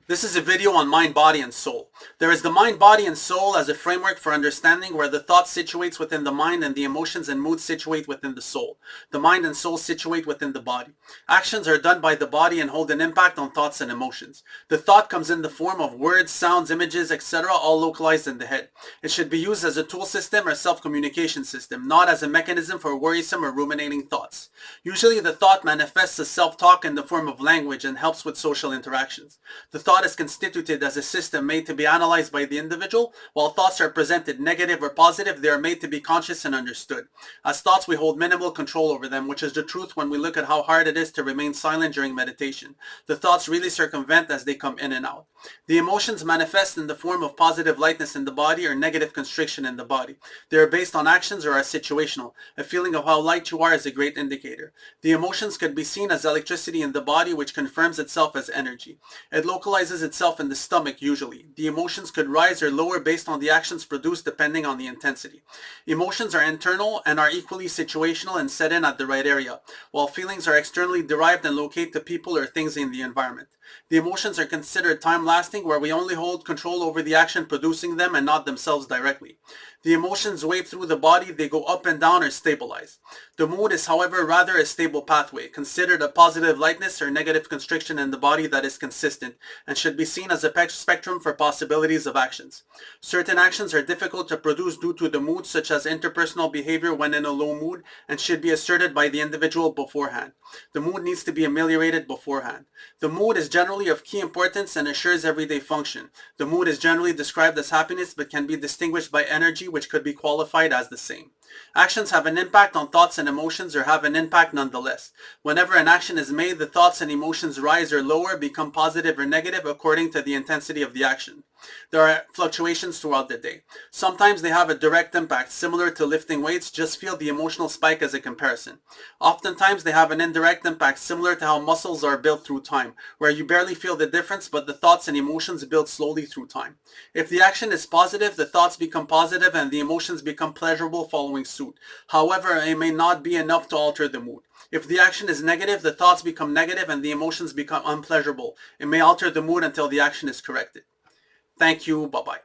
This is a video on mind, body, and soul. There is the mind, body, and soul as a framework for understanding where the thought situates within the mind and the emotions and moods situate within the soul. The mind and soul situate within the body. Actions are done by the body and hold an impact on thoughts and emotions. The thought comes in the form of words, sounds, images, etc., all localized in the head. It should be used as a tool system or self-communication system, not as a mechanism for worrisome or ruminating thoughts. Usually the thought manifests as self-talk in the form of language and helps with social interactions. The thought is constituted as a system made to be analyzed by the individual. While thoughts are presented negative or positive, they are made to be conscious and understood. As thoughts, we hold minimal control over them, which is the truth when we look at how hard it is to remain silent during meditation. The thoughts really circumvent as they come in and out. The emotions manifest in the form of positive lightness in the body or negative constriction in the body. They are based on actions or are situational. A feeling of how light you are is a great indicator. The emotions could be seen as electricity in the body, which confirms itself as energy. It localizes itself in the stomach usually. The emotions could rise or lower based on the actions produced depending on the intensity. Emotions are internal and are equally situational and set in at the right area, while feelings are externally derived and locate to people or things in the environment. The emotions are considered time-lasting, where we only hold control over the action producing them and not themselves directly. The emotions wave through the body, they go up and down or stabilize. The mood is, however, rather a stable pathway, considered a positive lightness or negative constriction in the body that is consistent, and should be seen as a spectrum for possibilities of actions. Certain actions are difficult to produce due to the mood, such as interpersonal behavior when in a low mood, and should be asserted by the individual beforehand. The mood needs to be ameliorated beforehand. The mood is generally of key importance and assures everyday function. The mood is generally described as happiness but can be distinguished by energy, which could be qualified as the same. Actions have an impact on thoughts and emotions or have an impact nonetheless. Whenever an action is made, the thoughts and emotions rise or lower, become positive or negative according to the intensity of the action. There are fluctuations throughout the day. Sometimes they have a direct impact, similar to lifting weights, just feel the emotional spike as a comparison. Oftentimes they have an indirect impact, similar to how muscles are built through time, where you barely feel the difference, but the thoughts and emotions build slowly through time. If the action is positive, the thoughts become positive and the emotions become pleasurable following suit. However, it may not be enough to alter the mood. If the action is negative, the thoughts become negative and the emotions become unpleasurable. It may alter the mood until the action is corrected. Thank you. Bye-bye.